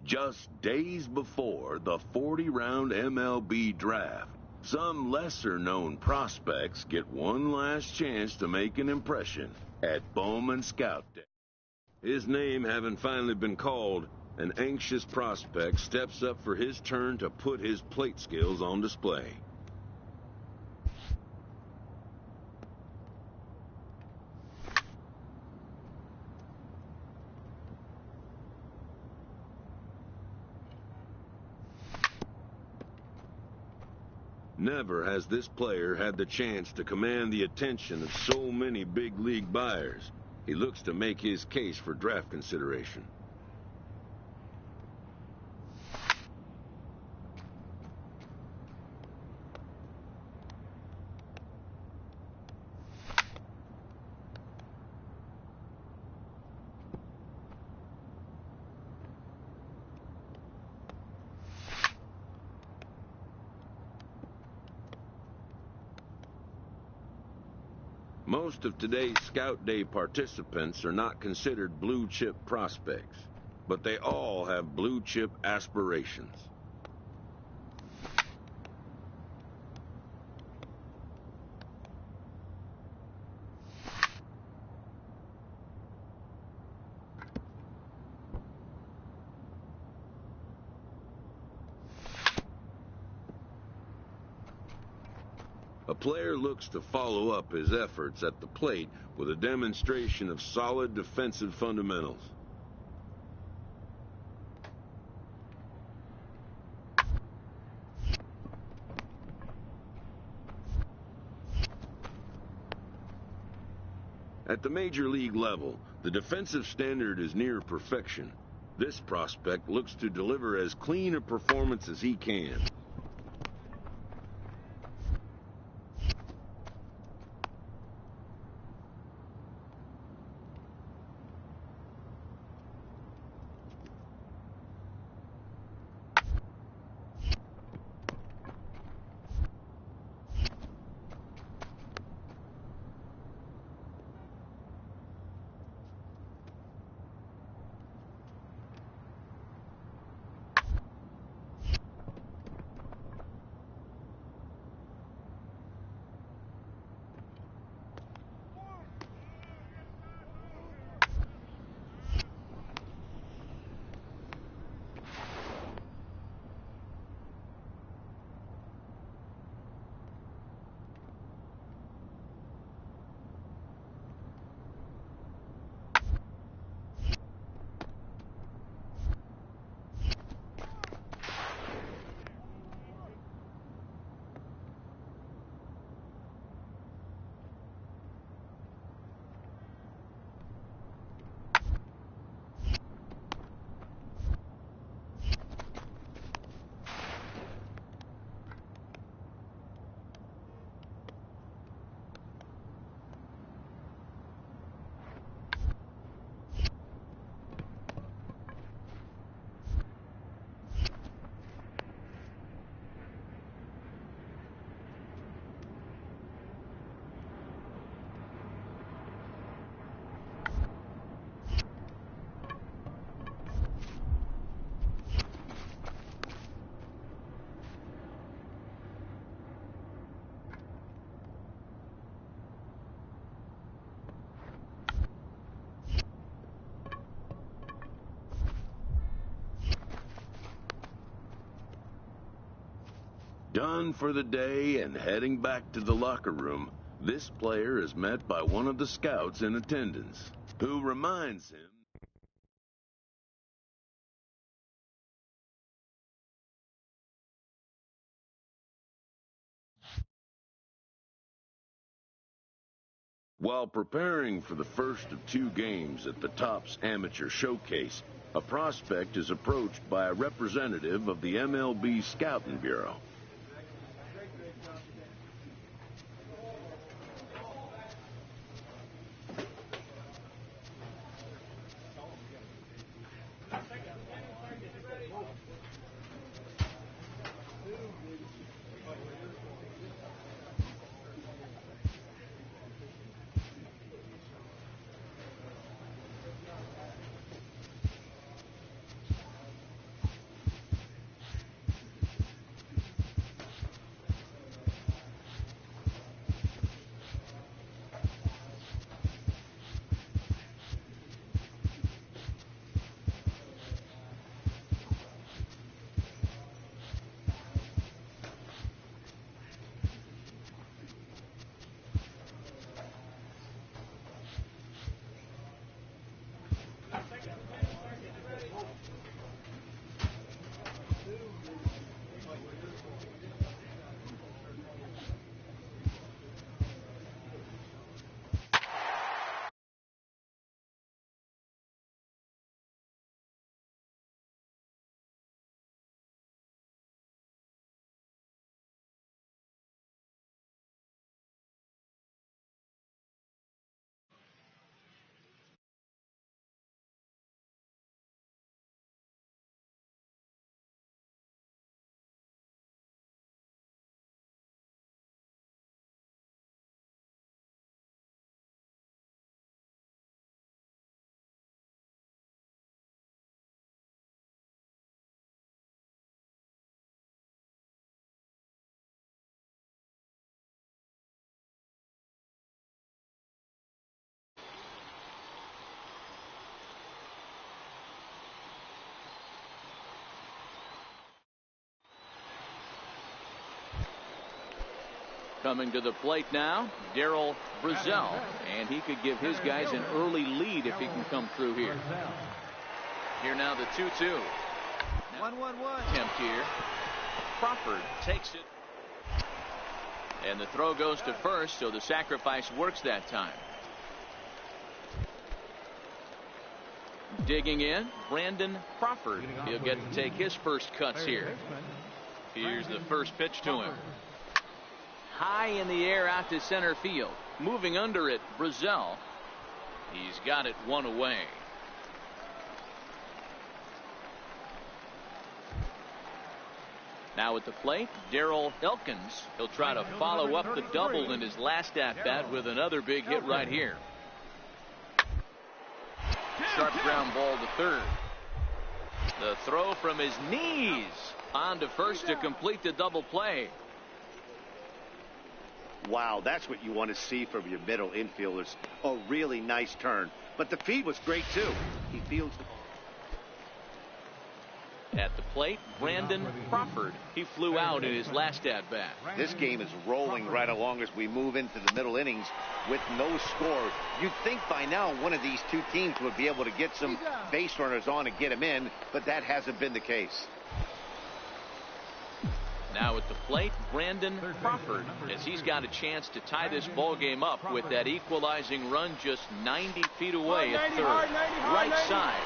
Just days before the 40-round MLB draft, some lesser-known prospects get one last chance to make an impression at Bowman Scout Day. His name having finally been called, an anxious prospect steps up for his turn to put his plate skills on display. Never has this player had the chance to command the attention of so many big league buyers. He looks to make his case for draft consideration. Most of today's Scout Day participants are not considered blue-chip prospects, but they all have blue-chip aspirations. A player looks to follow up his efforts at the plate with a demonstration of solid defensive fundamentals. At the major league level, the defensive standard is near perfection. This prospect looks to deliver as clean a performance as he can. Done for the day and heading back to the locker room, this player is met by one of the scouts in attendance, who reminds him while preparing for the first of 2 games at the Topps Amateur Showcase, a prospect is approached by a representative of the MLB Scouting Bureau. Coming to the plate now, Darryl Brazell, and he could give his guys an early lead if he can come through here. Here now the 2-2. 1-1-1 attempt here. Crawford takes it. And the throw goes to first, so the sacrifice works that time. Digging in, Brandon Crawford. He'll get to take his first cuts here. Here's the first pitch to him. High in the air out to center field. Moving under it, Brazell. He's got it one away. Now at the plate, Darryl Elkins. He'll try to follow up the double in his last at-bat with another big hit right here. Sharp ground ball to third. The throw from his knees on to first to complete the double play. Wow, that's what you want to see from your middle infielders. A really nice turn. But the feed was great, too. He fields the ball. At the plate, Brandon Crawford. He flew out in his last at-bat. This game is rolling right along as we move into the middle innings with no score. You'd think by now one of these two teams would be able to get some base runners on and get them in, but that hasn't been the case. Now at the plate, Brandon Crawford, as he's got a chance to tie this ball game up with that equalizing run just 90 feet away at third. Right side.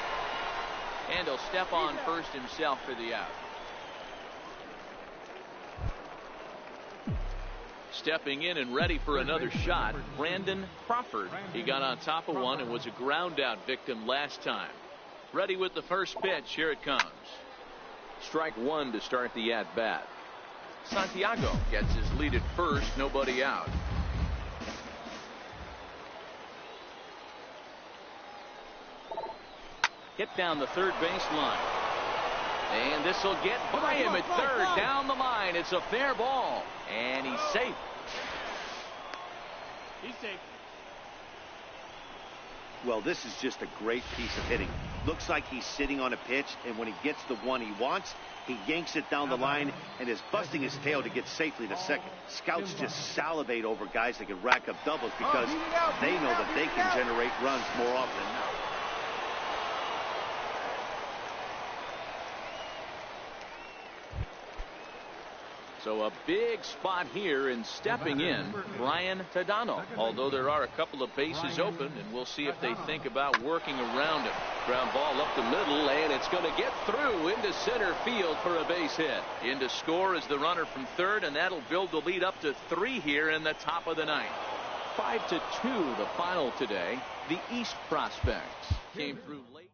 And he'll step on first himself for the out. Stepping in and ready for another shot, Brandon Crawford. He got on top of one and was a ground out victim last time. Ready with the first pitch. Here it comes. Strike one to start the at bat. Santiago gets his lead at first, nobody out. Hit down the third baseline. And this will get by him at third. Down the line. It's a fair ball. And he's safe. He's safe. Well, this is just a great piece of hitting. Looks like he's sitting on a pitch, and when he gets the one he wants, he yanks it down the line and is busting his tail to get safely to second. Scouts just salivate over guys that can rack up doubles because they know that they can generate runs more often. So a big spot here, and stepping in, Brian Tadano. Although there are a couple of bases open, and we'll see if they think about working around him. Ground ball up the middle, and it's going to get through into center field for a base hit. In to score is the runner from third, and that'll build the lead up to 3 here in the top of the ninth. 5-2 the final today. The East prospects came through late.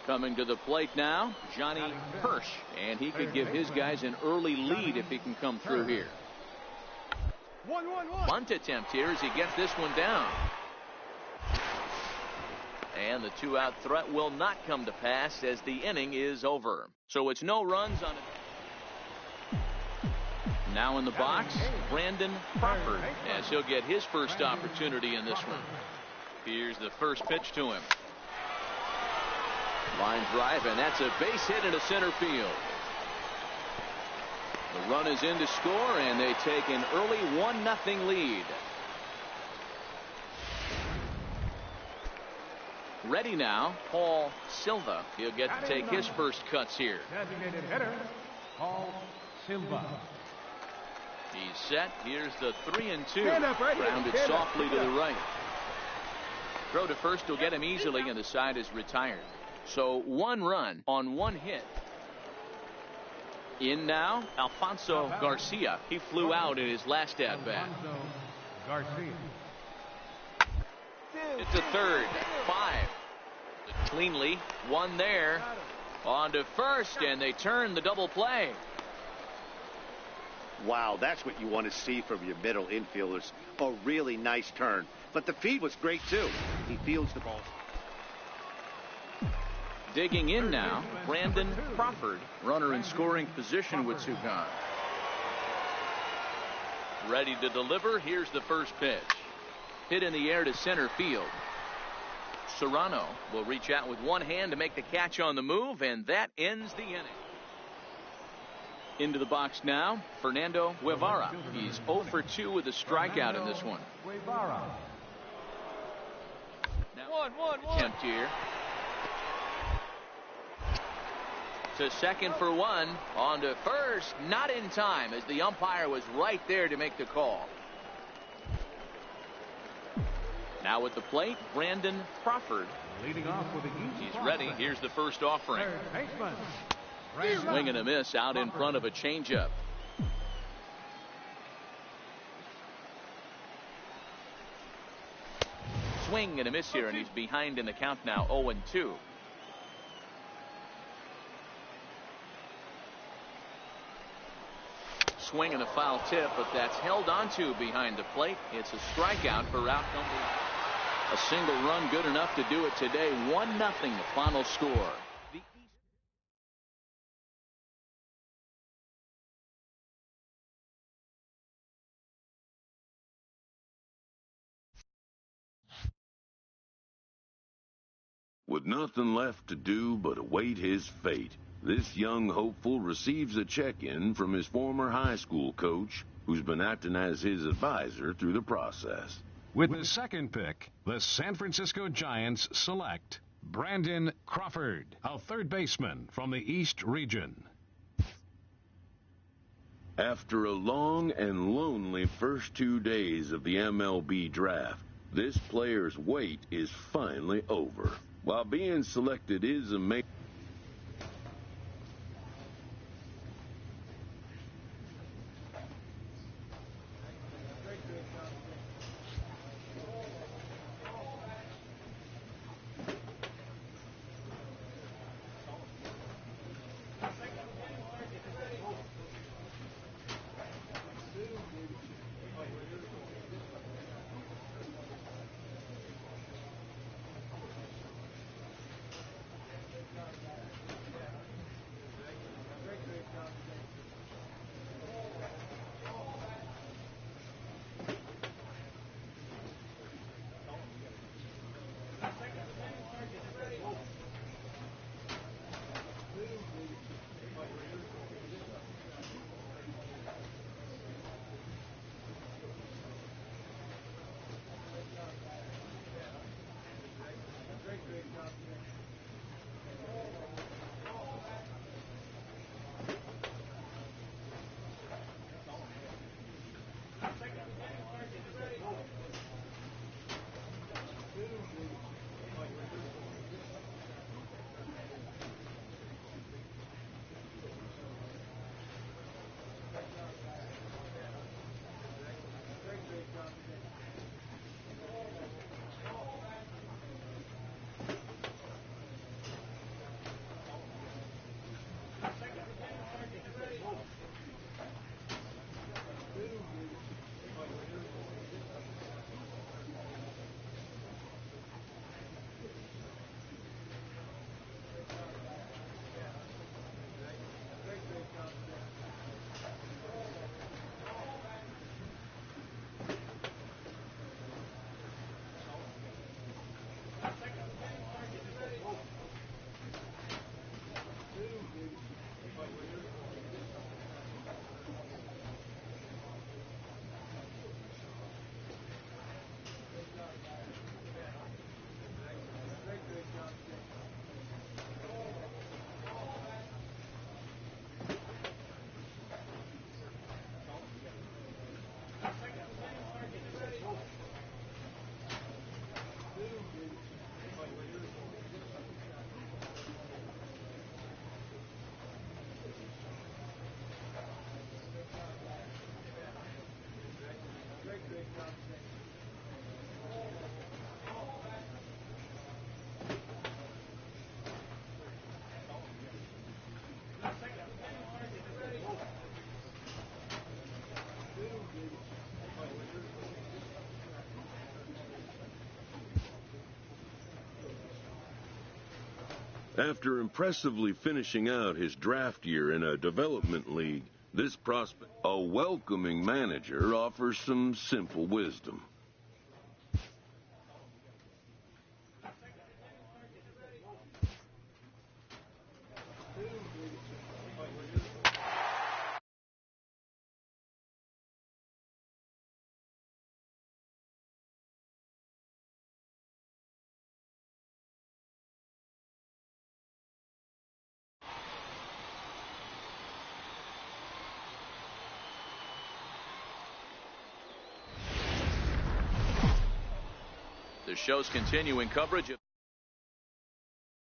Coming to the plate now, Johnny Hirsch, and he could give his guys an early lead if he can come through here. Bunt attempt here as he gets this one down. And the 2-out threat will not come to pass as the inning is over. So it's no runs on it. Now in the box, Brandon Crawford, as he'll get his first opportunity in this one. Here's the first pitch to him. Line drive, and that's a base hit into center field. The run is in to score, and they take an early 1-0 lead. Ready now, Paul Silva. He'll get to take his first cuts here. Designated hitter, Paul Silva. He's set. Here's the 3-2. Right, grounded softly to the right. Throw to first will get him easily, and the side is retired. So 1 run on 1 hit. In now, Alfonso Garcia. He flew out in his last at bat. Alfonso Garcia. It's a third. 5. Cleanly, one there. On to first, and they turn the double play. Wow, that's what you want to see from your middle infielders. A really nice turn. But the feed was great, too. He fields the ball. Digging in now, Brandon Crawford. Runner in scoring position with two gone. Ready to deliver. Here's the first pitch. Hit in the air to center field. Serrano will reach out with one hand to make the catch on the move, and that ends the inning. Into the box now, Fernando Guevara. He's 0 for 2 with a strikeout in this one. Guevara. Now, attempt here. To second for one. On to first. Not in time, as the umpire was right there to make the call. Now at the plate, Brandon Crawford. Leading off with a huge He's ready. Here's the first offering. third baseman. Swing and a miss out in front of a changeup. Swing and a miss here, and he's behind in the count now, 0-2. Swing and a foul tip, but that's held onto behind the plate. It's a strikeout for route number. A single run good enough to do it today. 1-0 the final score. With nothing left to do but await his fate, this young hopeful receives a check-in from his former high school coach, who's been acting as his advisor through the process. With the second pick, the San Francisco Giants select Brandon Crawford, a third baseman from the East Region. After a long and lonely first 2 days of the MLB draft, this player's wait is finally over. While being selected is amazing, After impressively finishing out his draft year in a development league, this prospect, a welcoming manager, offers some simple wisdom. The show's continuing coverage of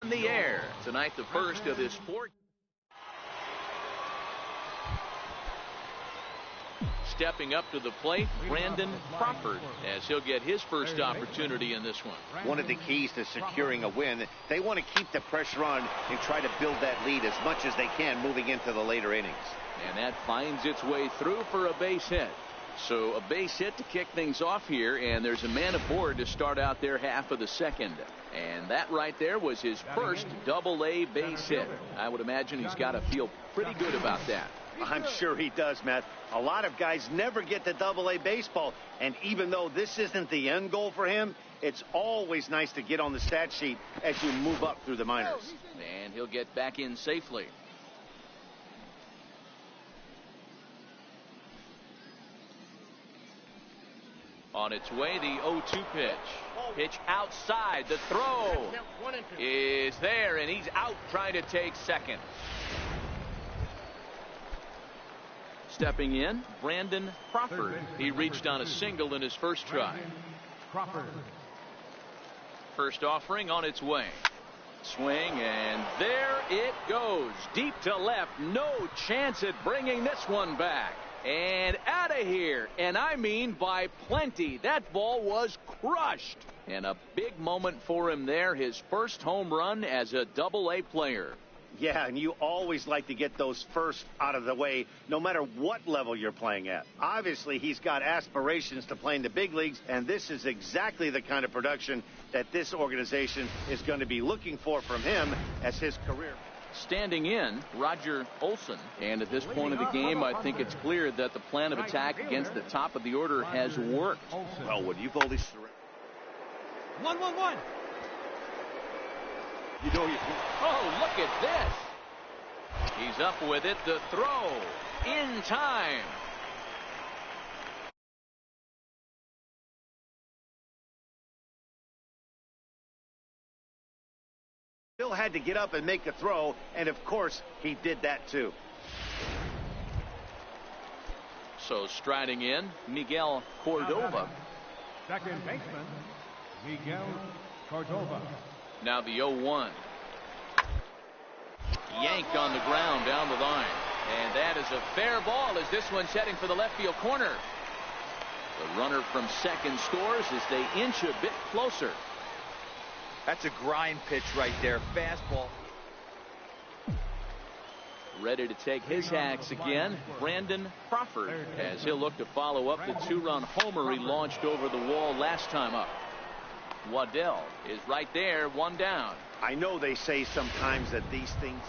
In the Air. Tonight, the first of his four. Stepping up to the plate, Brandon Crawford, as he'll get his first opportunity in this one. One of the keys to securing a win, they want to keep the pressure on and try to build that lead as much as they can moving into the later innings. And that finds its way through for a base hit. So a base hit to kick things off here, and there's a man aboard to start out their half of the second. And that right there was his first double-A base hit. I would imagine he's got to feel pretty good about that. I'm sure he does, Matt. A lot of guys never get to double-A baseball, and even though this isn't the end goal for him, it's always nice to get on the stat sheet as you move up through the minors. And he'll get back in safely. On its way, the 0-2 pitch. Pitch outside. The throw is there, and he's out trying to take second. Stepping in, Brandon Crawford. He reached on a single in his first try. First offering on its way. Swing, and there it goes. Deep to left. No chance at bringing this one back. And out of here. And I mean by plenty. That ball was crushed. And a big moment for him there. His first home run as a double-A player. Yeah, and you always like to get those first out of the way, no matter what level you're playing at. Obviously, he's got aspirations to play in the big leagues, and this is exactly the kind of production that this organization is going to be looking for from him as his career. Standing in, Roger Olson. And at this point of the game, I think it's clear that the plan of attack against the top of the order has worked. Well, when you've only surrendered. 1-1-1. You know you. Oh, look at this. He's up with it. The throw in time. Still had to get up and make a throw, and of course he did that too. So striding in, Miguel Cordova. Second baseman, Miguel Cordova. Now the 0-1. Yanked on the ground down the line. And that is a fair ball as this one's heading for the left field corner. The runner from second scores as they inch a bit closer. That's a grind pitch right there. Fastball. Ready to take his hacks again, Brandon Crawford, as he'll look to follow up the two-run homer he launched over the wall last time up. Waddell is right there, one down. I know they say sometimes that these things.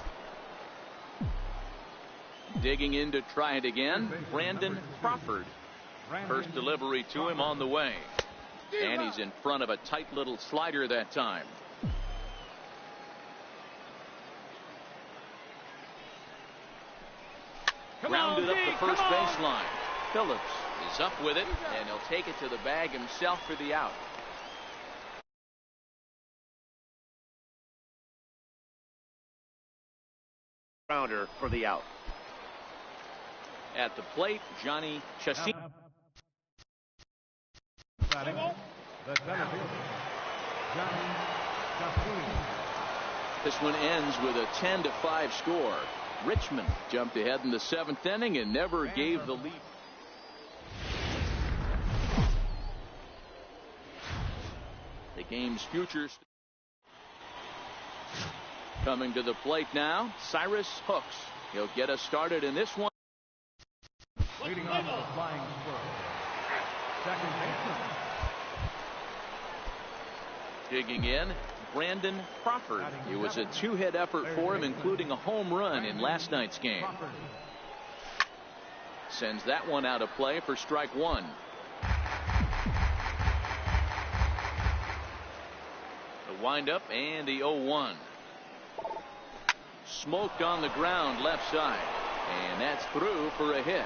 Digging in to try it again, Brandon Crawford. First delivery to him on the way. And he's in front of a tight little slider that time. Grounded up the first baseline. Phillips is up with it, and he'll take it to the bag himself for the out. Rounder for the out. At the plate, Johnny Chassin. Batting, the center fielder, Johnny Chassin. This one ends with a 10-5 score. Richmond jumped ahead in the seventh inning and never gave the lead. The game's futures. Coming to the plate now, Cyrus Hooks. He'll get us started in this one. Leading off the flying squirrel, second baseman. Digging in, Brandon Crawford. It was a two-hit effort for him, including a home run in last night's game. Sends that one out of play for strike one. The windup and the 0-1. Smoked on the ground left side, and that's through for a hit.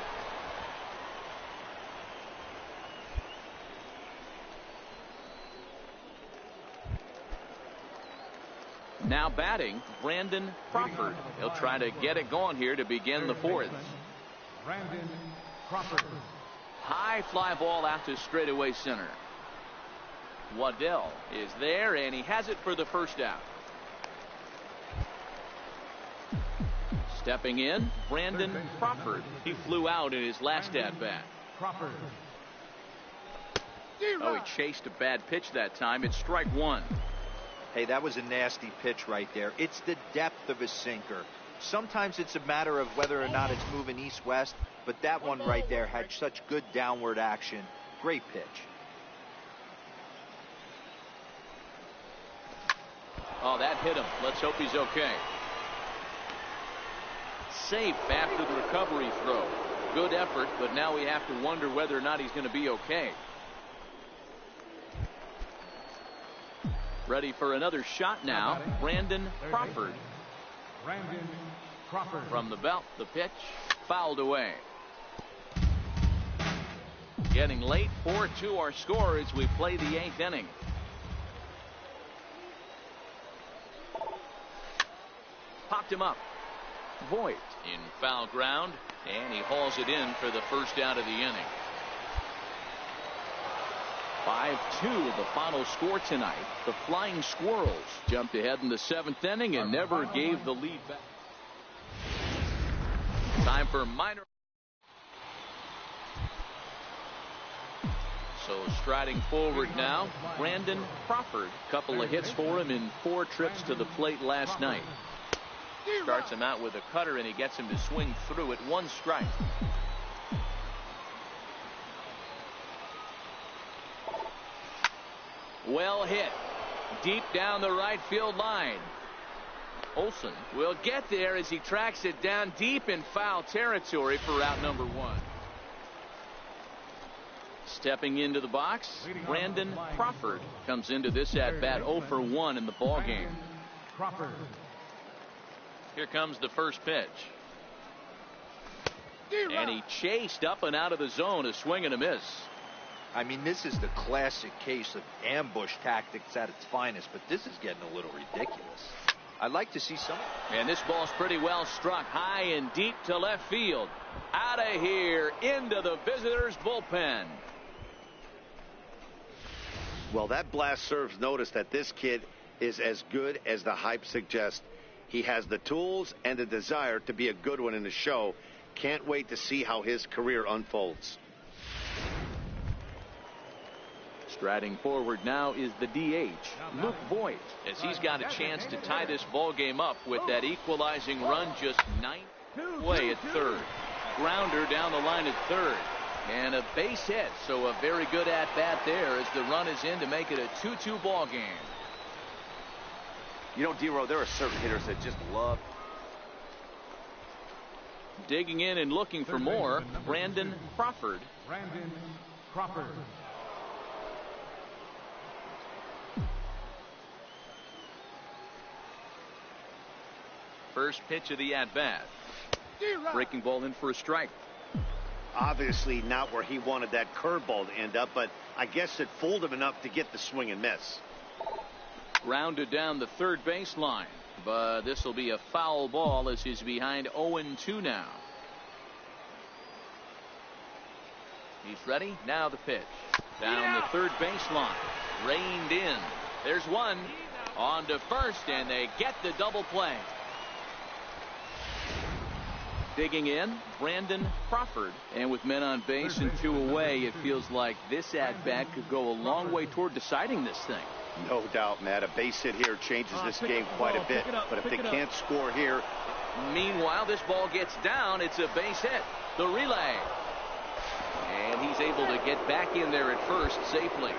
Now batting, Brandon Crawford. He'll try to get it going here to begin the fourth. Brandon Crawford. High fly ball out to straightaway center. Waddell is there, and he has it for the first out. Stepping in, Brandon Crawford. He flew out in his last at-bat. Crawford. Oh, he chased a bad pitch that time. It's strike one. Hey, that was a nasty pitch right there. It's the depth of a sinker. Sometimes it's a matter of whether or not it's moving east-west, but that one right there had such good downward action. Great pitch. Oh, that hit him. Let's hope he's okay. Safe after the recovery throw. Good effort, but now we have to wonder whether or not he's going to be okay. Ready for another shot now, Brandon Crawford. Brandon Crawford. From the belt, the pitch fouled away. Getting late, 4-2 our score as we play the 8th inning. Popped him up. Voigt in foul ground, and he hauls it in for the first out of the inning. 5-2 the final score tonight. The Flying Squirrels jumped ahead in the 7th inning and never gave the lead back. Time for minor. So striding forward now, Brandon Crawford. Couple of hits for him in 4 trips to the plate last night. Starts him out with a cutter, and he gets him to swing through it. 1 strike. Well hit. Deep down the right field line. Olsen will get there as he tracks it down deep in foul territory for out number 1. Stepping into the box, Brandon Crawford comes into this at-bat 0 for 1 in the ball game. Crawford. Here comes the first pitch. And he chased up and out of the zone, a swing and a miss. I mean, this is the classic case of ambush tactics at its finest, but this is getting a little ridiculous. I'd like to see some. And this ball's pretty well struck high and deep to left field. Out of here into the visitors' bullpen. Well, that blast serves notice that this kid is as good as the hype suggests. He has the tools and the desire to be a good one in the show. Can't wait to see how his career unfolds. Striding forward now is the DH, Luke Voigt, as he's got a chance to tie this ball game up with that equalizing run just 9th away at third. Grounder down the line at third. And a base hit, so a very good at-bat there as the run is in to make it a 2-2 ball game. You know, D-Row, there are certain hitters that just love. Digging in and looking for more, Brandon Crawford. Brandon Crawford. First pitch of the at-bat. Breaking ball in for a strike. Obviously not where he wanted that curveball to end up, but I guess it fooled him enough to get the swing and miss. Grounded down the third baseline, but this will be a foul ball as he's behind 0-2 now. He's ready. Now the pitch. Down the third baseline. Reined in. There's one. On to first, and they get the double play. Digging in, Brandon Crawford. And with men on base and 2 away, it feels like this at-bat could go a long way toward deciding this thing. No doubt, Matt. A base hit here changes this game quite a bit. But if they can't score here. Meanwhile, this ball gets down. It's a base hit. The relay. And he's able to get back in there at first safely.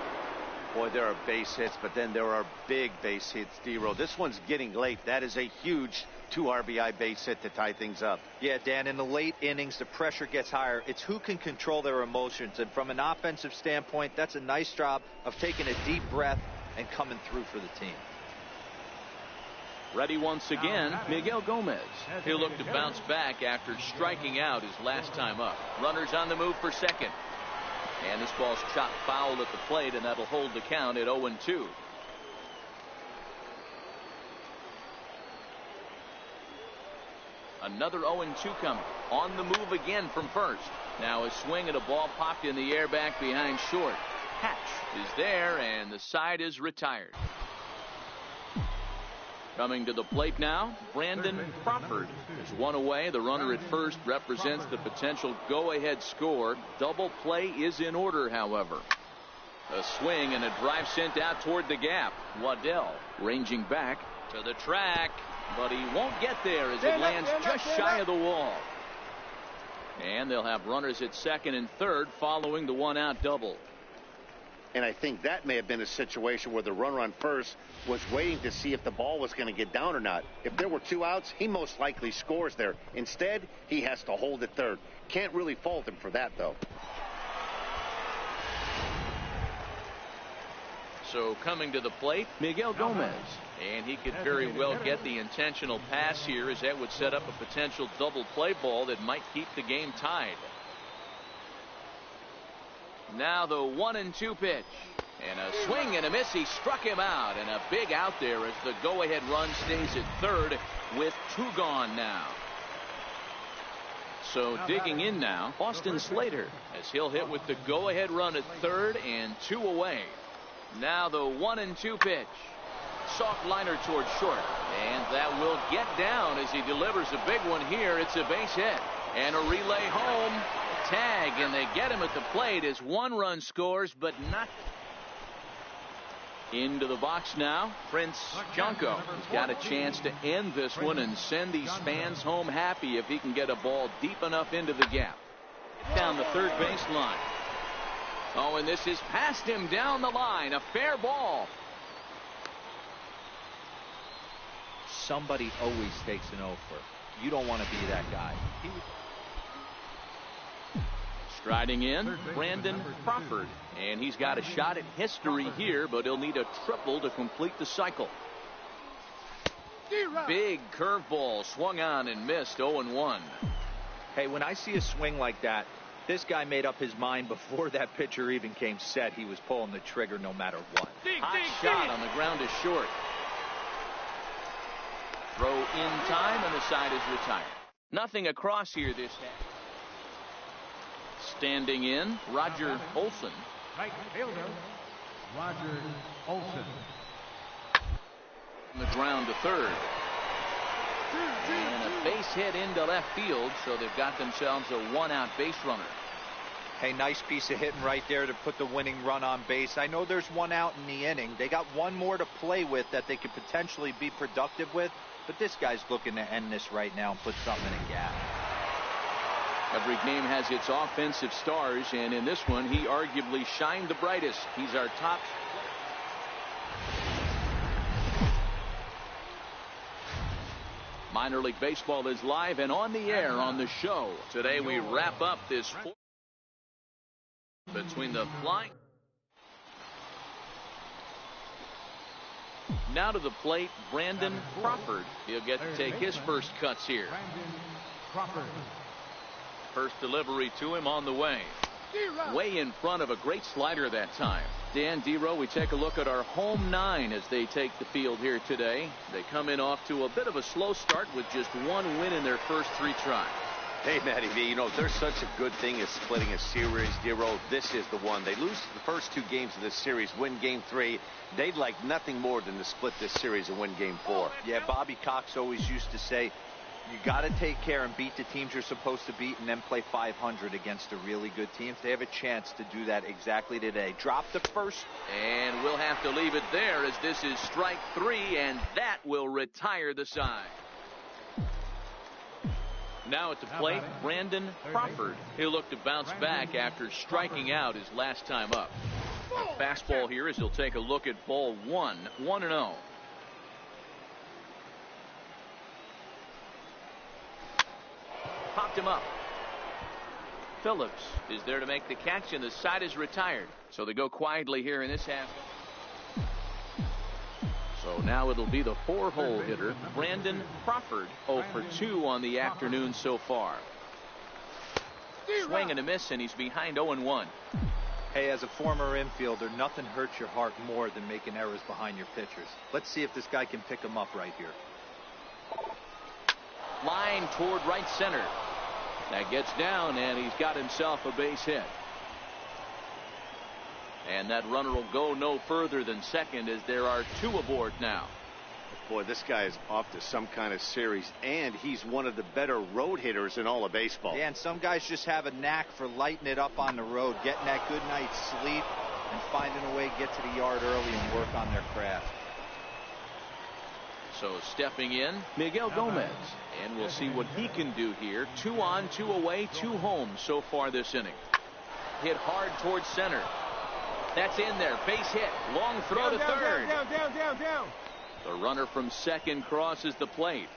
Boy, there are base hits, but then there are big base hits, D-Row. This one's getting late. That is a huge 2 RBI base hit to tie things up. Yeah, Dan, in the late innings, the pressure gets higher. It's who can control their emotions. And from an offensive standpoint, that's a nice job of taking a deep breath and coming through for the team. Ready once again, Miguel Gomez. He'll look to bounce back after striking out his last time up. Runners on the move for second. And this ball's chopped foul at the plate, and that'll hold the count at 0-2. Another 0-2 coming. On the move again from first. Now a swing and a ball popped in the air back behind short. Hatch is there, and the side is retired. Coming to the plate now, Brandon Crawford is one away. The runner at first represents the potential go-ahead score. Double play is in order, however. A swing and a drive sent out toward the gap. Waddell ranging back to the track, but he won't get there as it lands just shy of the wall. And they'll have runners at second and third following the one-out double. And I think that may have been a situation where the runner on first was waiting to see if the ball was going to get down or not. If there were 2 outs, he most likely scores there. Instead, he has to hold at third. Can't really fault him for that, though. So coming to the plate, Miguel Gomez. And he could very well get the intentional pass here, as that would set up a potential double play ball that might keep the game tied. Now the 1-2 pitch. And a swing and a miss. He struck him out. And a big out there as the go-ahead run stays at third with 2 gone now. So digging in now, Austin Slater, as he'll hit with the go-ahead run at third and 2 away. Now the 1-2 pitch. Soft liner towards short. And that will get down as he delivers a big one here. It's a base hit. And a relay home. Tag, and they get him at the plate as 1 run scores, but not. Into the box now, Prince Junko. He's got a chance to end this one and send these fans home happy if he can get a ball deep enough into the gap. Down the third baseline. Oh, and this is past him down the line. A fair ball. Somebody always takes an offer. You don't want to be that guy. Striding in, Brandon Crawford. And he's got a shot at history here, but he'll need a triple to complete the cycle. Big curveball swung on and missed. 0-1. Hey, when I see a swing like that, this guy made up his mind before that pitcher even came set. He was pulling the trigger no matter what. Hot shot on the ground is short. Throw in time, and the side is retired. Nothing across here this half. Standing in, Roger Olson. Right fielder, Roger Olson. On the ground to third. And a base hit into left field, so they've got themselves a 1-out base runner. Hey, nice piece of hitting right there to put the winning run on base. I know there's 1 out in the inning. They got 1 more to play with that they could potentially be productive with, but this guy's looking to end this right now and put something in a gap. Every game has its offensive stars, and in this one, he arguably shined the brightest. He's our top. Minor League Baseball is live and on the air on the show. Today we wrap up this between the flying. Now to the plate, Brandon Crawford. He'll get to take his first cuts here. Brandon Crawford. First delivery to him on the way. Way in front of a great slider that time. Dan, D-Row, we take a look at our home 9 as they take the field here today. They come in off to a bit of a slow start with just 1 win in their first 3 tries. Hey, Matty V, you know, there's such a good thing as splitting a series, D-Row. This is the one. They lose the first 2 games of this series, win game 3. They'd like nothing more than to split this series and win game 4. Yeah, Bobby Cox always used to say, You got to take care and beat the teams you're supposed to beat and then play 500 against the really good teams. They have a chance to do that exactly today. Drop the first. And we'll have to leave it there as this is strike 3, and that will retire the side. Now at the plate, Brandon Crawford. He'll look to bounce back after striking out his last time up. A fastball here as he'll take a look at ball 1, 1-0. Popped him up. Phillips is there to make the catch, and the side is retired. So they go quietly here in this half. So now it'll be the 4-hole hitter, Brandon Crawford, 0 for 2 on the afternoon so far. Swing and a miss, and he's behind 0-1. Hey, as a former infielder, nothing hurts your heart more than making errors behind your pitchers. Let's see if this guy can pick them up right here. Line toward right center. That gets down, and he's got himself a base hit. And that runner will go no further than second as there are 2 aboard now. Boy, this guy is off to some kind of series, and he's one of the better road hitters in all of baseball. Yeah, and some guys just have a knack for lighting it up on the road, getting that good night's sleep, and finding a way to get to the yard early and work on their craft. So stepping in, Miguel Gomez. And we'll see what he can do here. 2 on, 2 away, 2 home so far this inning. Hit hard towards center. That's in there. Base hit. Long throw to third. Down. The runner from second crosses the plate.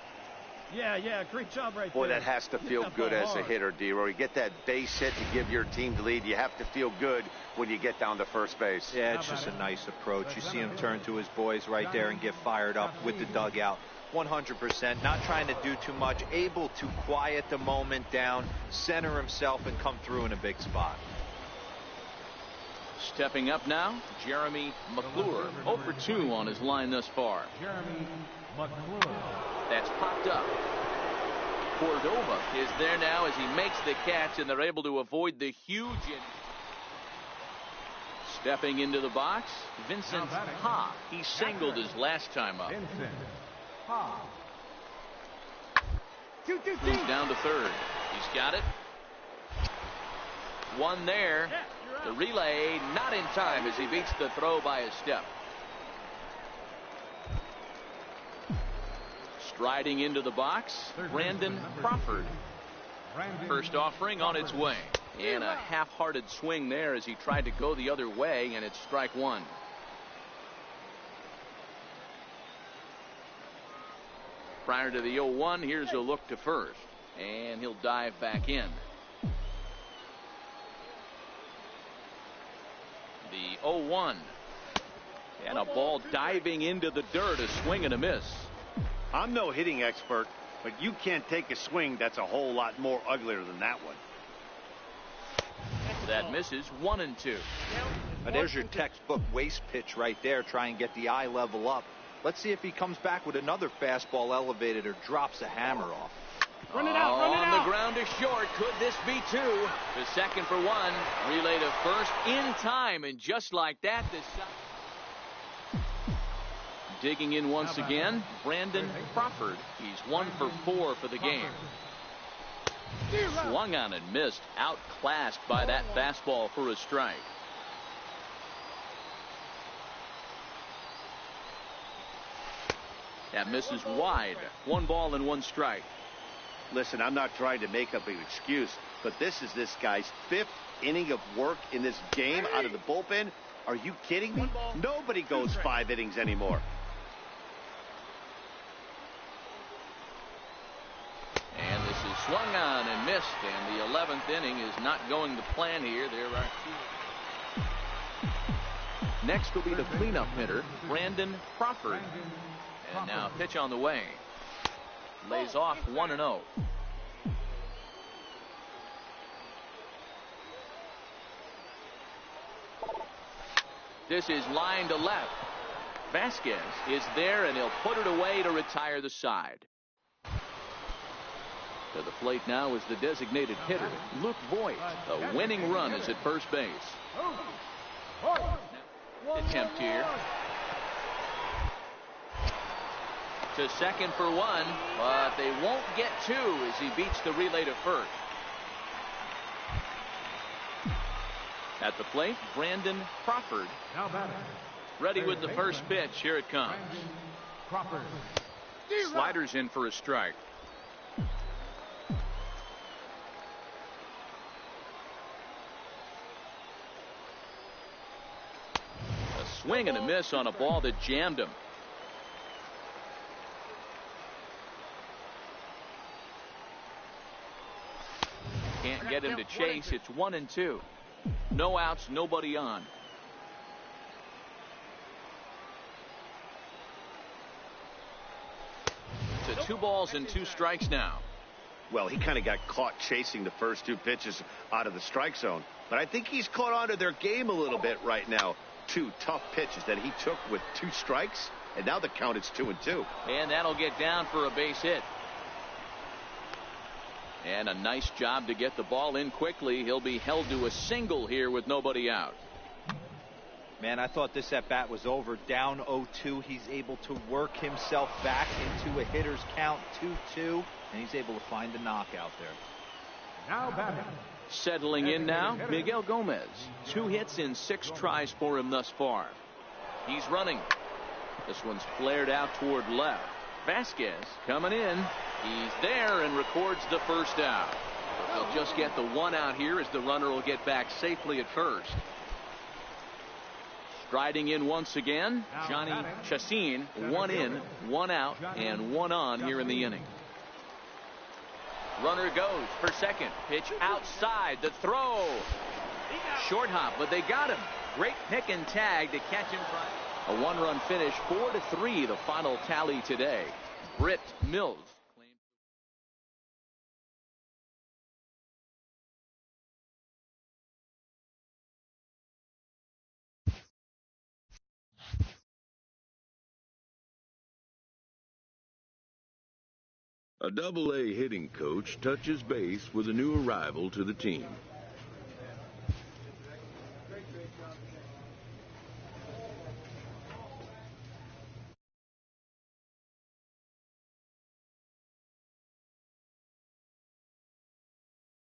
Yeah, great job right there. Boy, that has to feel good as a hitter, D-Roy. You get that base hit to give your team the lead. You have to feel good when you get down to first base. Yeah, it's just a nice approach. You see him turn to his boys right there and get fired up with the dugout. 100%, not trying to do too much, able to quiet the moment down, center himself, and come through in a big spot. Stepping up now, Jeremy McClure, 0 for 2 on his line thus far. Jeremy McClure. That's popped up. Cordova is there now as he makes the catch, and they're able to avoid the huge. Stepping into the box, Vincent Ha. He singled his last time up. Vincent Ha. Moves down to third. He's got it. One there. The relay not in time as he beats the throw by a step. Striding into the box, Brandon Crawford. First offering on its way. And a half-hearted swing there as he tried to go the other way, and it's strike 1. Prior to the 0-1, here's a look to first. And he'll dive back in. The 0-1. And a ball diving into the dirt, a swing and a miss. I'm no hitting expert, but you can't take a swing that's a whole lot more uglier than that one. That misses 1-2. Now there's your textbook waste pitch right there. Try and get the eye level up. Let's see if he comes back with another fastball elevated or drops a hammer off. Run it out. On the ground to short. Could this be 2? The second for 1. Relay to first in time, and just like that, this. Digging in once again, Brandon Crawford. He's 1 for 4 for the game. Swung on and missed, outclassed by that fastball for a strike. That misses wide. 1 ball and 1 strike. Listen, I'm not trying to make up an excuse, but this is this guy's 5th inning of work in this game out of the bullpen. Are you kidding me? Nobody goes 5 innings anymore. And this is swung on and missed, and the 11th inning is not going to plan here. There are 2. Next will be the cleanup hitter, Brandon Crawford. And now pitch on the way. Lays off 1-0. This is line to left. Vasquez is there, and he'll put it away to retire the side. To the plate now is the designated hitter, Luke Voigt. The winning run is at first base. Attempt here. to second for one, but they won't get two as he beats the relay to first. At the plate, Brandon Crawford. Now batting. Ready with the first pitch. Here it comes. Crawford. Sliders in for a strike. A swing and a miss on a ball that jammed him. Can't get him to chase. It's 1-2. No outs, nobody on. To 2 balls and 2 strikes now. Well, he kind of got caught chasing the first 2 pitches out of the strike zone. But I think he's caught on to their game a little bit right now. 2 tough pitches that he took with 2 strikes, and now the count is 2-2. And that'll get down for a base hit. And a nice job to get the ball in quickly. He'll be held to a single here with nobody out. Man, I thought this at bat was over. Down 0-2. He's able to work himself back into a hitter's count 2-2, and he's able to find the knockout there. Now batting. Settling in now, Miguel Gomez. 2 hits in 6 tries for him thus far. He's running. This one's flared out toward left. Vasquez coming in. He's there and records the first out. They'll just get the 1 out here as the runner will get back safely at first. Striding in once again, Johnny Chacin. 1 in, 1 out, and 1 on here in the inning. Runner goes for second. Pitch outside. The throw. Short hop, but they got him. Great pick and tag to catch him. A 1-run finish, 4-3, the final tally today. Britt Mills. A Double-A hitting coach touches base with a new arrival to the team.